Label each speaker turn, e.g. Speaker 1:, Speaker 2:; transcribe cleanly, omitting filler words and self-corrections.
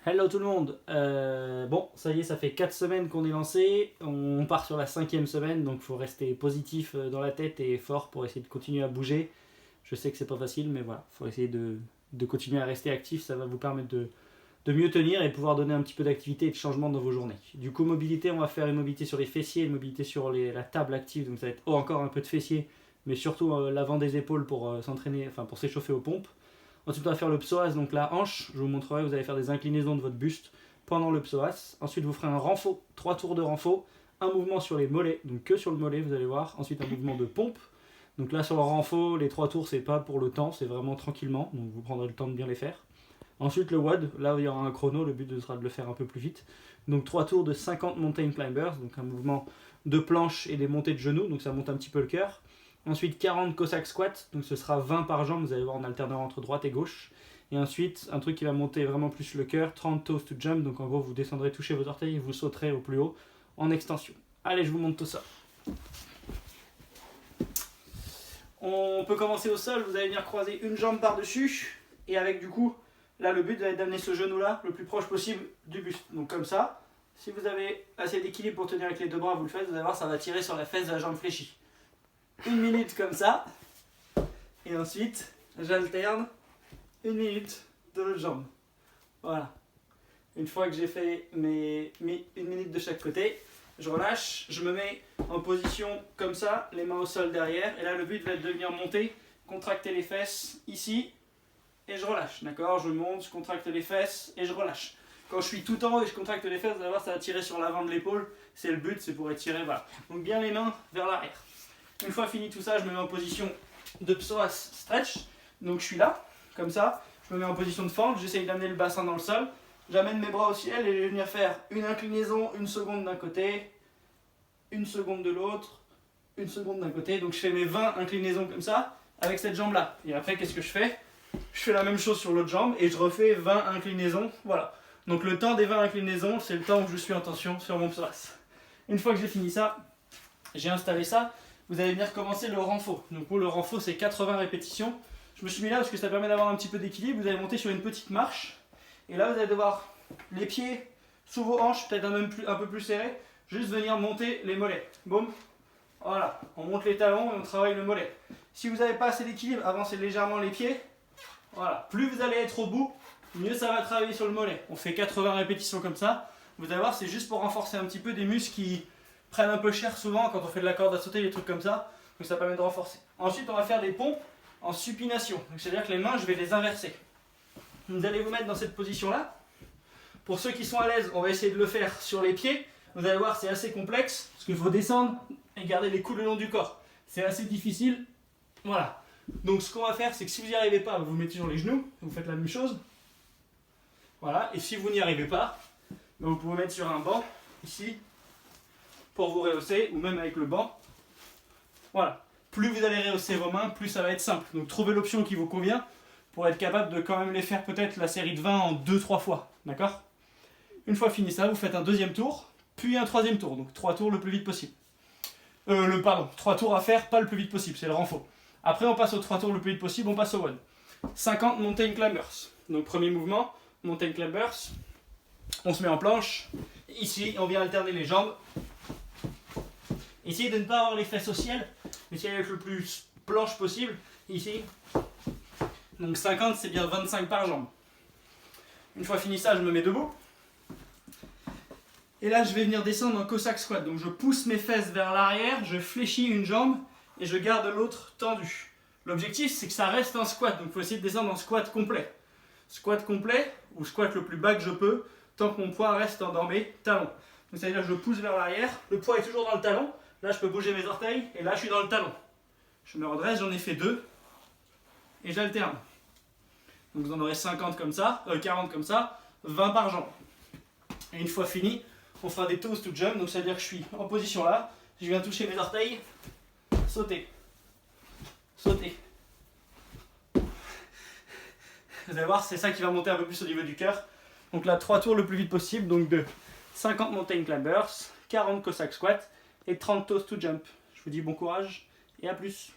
Speaker 1: Hello tout le monde. Bon, ça y est, ça fait 4 semaines qu'on est lancé. On part sur la 5e semaine, donc il faut rester positif dans la tête et fort pour essayer de continuer à bouger. Je sais que c'est pas facile, mais voilà, il faut essayer de continuer à rester actif. Ça va vous permettre de mieux tenir et pouvoir donner un petit peu d'activité et de changement dans vos journées. Du coup, mobilité, on va faire une mobilité sur les fessiers, une mobilité sur la table active, donc ça va être encore un peu de fessiers, mais surtout l'avant des épaules pour s'entraîner, enfin pour s'échauffer aux pompes. Ensuite, on va faire le psoas, donc la hanche. Je vous montrerai, vous allez faire des inclinaisons de votre buste pendant le psoas. Ensuite, vous ferez un renfo, 3 tours de renfo, un mouvement sur les mollets, donc que sur le mollet, vous allez voir. Ensuite, un mouvement de pompe. Donc là, sur le renfo, les 3 tours, c'est pas pour le temps, c'est vraiment tranquillement, donc vous prendrez le temps de bien les faire. Ensuite, le WOD, là, il y aura un chrono, le but sera de le faire un peu plus vite. Donc 3 tours de 50 mountain climbers, donc un mouvement de planche et des montées de genoux, donc ça monte un petit peu le cœur. Ensuite 40 Cossack squats, donc ce sera 20 par jambe, vous allez voir en alternant entre droite et gauche. Et ensuite, un truc qui va monter vraiment plus le cœur, 30 toes to jump, donc en gros vous descendrez, toucher vos orteils et vous sauterez au plus haut en extension. Allez, je vous montre tout ça. On peut commencer au sol, vous allez venir croiser une jambe par-dessus, et avec du coup, là le but va être d'amener ce genou-là le plus proche possible du buste. Donc comme ça, si vous avez assez d'équilibre pour tenir avec les deux bras, vous le faites, vous allez voir, ça va tirer sur la fesse de la jambe fléchie. 1 minute comme ça, et ensuite j'alterne 1 minute de l'autre jambe. Voilà. Une fois que j'ai fait mes 1 minute de chaque côté, je relâche, je me mets en position comme ça, les mains au sol derrière, et là le but va être de venir monter, contracter les fesses ici, et je relâche, d'accord? Je monte, je contracte les fesses, et je relâche. Quand je suis tout en haut et je contracte les fesses, vous allez voir, ça va tirer sur l'avant de l'épaule, c'est le but, c'est pour étirer, voilà. Donc bien les mains vers l'arrière. Une fois fini tout ça, je me mets en position de psoas stretch. Donc je suis là, comme ça. Je me mets en position de fente, j'essaye d'amener le bassin dans le sol. J'amène mes bras au ciel et je vais venir faire une inclinaison, 1 seconde d'un côté, 1 seconde de l'autre, 1 seconde d'un côté. Donc je fais mes 20 inclinaisons comme ça, avec cette jambe-là. Et après, qu'est-ce que je fais? Je fais la même chose sur l'autre jambe et je refais 20 inclinaisons. Voilà. Donc le temps des 20 inclinaisons, c'est le temps où je suis en tension sur mon psoas. Une fois que j'ai fini ça, j'ai installé ça. Vous allez venir commencer le renfo. Donc le renfo, c'est 80 répétitions. Je me suis mis là parce que ça permet d'avoir un petit peu d'équilibre. Vous allez monter sur une petite marche. Et là, vous allez devoir les pieds sous vos hanches, peut-être un peu plus serrés. Juste venir monter les mollets. Boum. Voilà. On monte les talons et on travaille le mollet. Si vous n'avez pas assez d'équilibre, avancez légèrement les pieds. Voilà. Plus vous allez être au bout, mieux ça va travailler sur le mollet. On fait 80 répétitions comme ça. Vous allez voir, c'est juste pour renforcer un petit peu des muscles qui prennent un peu cher souvent quand on fait de la corde à sauter, des trucs comme ça. Donc ça permet de renforcer. Ensuite, on va faire des pompes en supination. C'est-à-dire que les mains, je vais les inverser. Vous allez vous mettre dans cette position-là. Pour ceux qui sont à l'aise, on va essayer de le faire sur les pieds. Vous allez voir, c'est assez complexe parce qu'il faut descendre et garder les coudes le long du corps. C'est assez difficile. Voilà. Donc ce qu'on va faire, c'est que si vous n'y arrivez pas, vous vous mettez sur les genoux, vous faites la même chose. Voilà. Et si vous n'y arrivez pas, vous pouvez mettre sur un banc, ici, pour vous rehausser, ou même avec le banc. Voilà. Plus vous allez rehausser vos mains, plus ça va être simple. Donc trouvez l'option qui vous convient pour être capable de quand même les faire peut-être la série de 20 en 2-3 fois. D'accord? Une fois fini ça, vous faites un deuxième tour, puis un troisième tour. Donc 3 tours le plus vite possible. 3 tours à faire, pas le plus vite possible, c'est le renfo. Après on passe aux 3 tours le plus vite possible, on passe au one. 50 mountain climbers. Donc premier mouvement, mountain climbers. On se met en planche. Ici, on vient alterner les jambes. Essayez de ne pas avoir les fesses au ciel. Essayez d'être le plus planche possible. Ici. Donc 50, c'est bien 25 par jambe. Une fois fini ça, je me mets debout. Et là, je vais venir descendre en Cossack squat. Donc je pousse mes fesses vers l'arrière, je fléchis une jambe et je garde l'autre tendue. L'objectif, c'est que ça reste un squat. Donc il faut essayer de descendre en squat complet. Squat complet, ou squat le plus bas que je peux, tant que mon poids reste dans mes talons. Donc ça veut dire que je pousse vers l'arrière, le poids est toujours dans le talon. Là, je peux bouger mes orteils, et là, je suis dans le talon. Je me redresse, j'en ai fait 2, et j'alterne. Donc vous en aurez 50 comme ça, 40 comme ça, 20 par jambe. Et une fois fini, on fera des toes to jump, donc ça veut dire que je suis en position là, je viens toucher mes orteils, sauter, sauter. Vous allez voir, c'est ça qui va monter un peu plus au niveau du cœur. Donc là, 3 tours le plus vite possible, donc de 50 mountain climbers, 40 Cossack squats et 30 toes to jump. Je vous dis bon courage et à plus.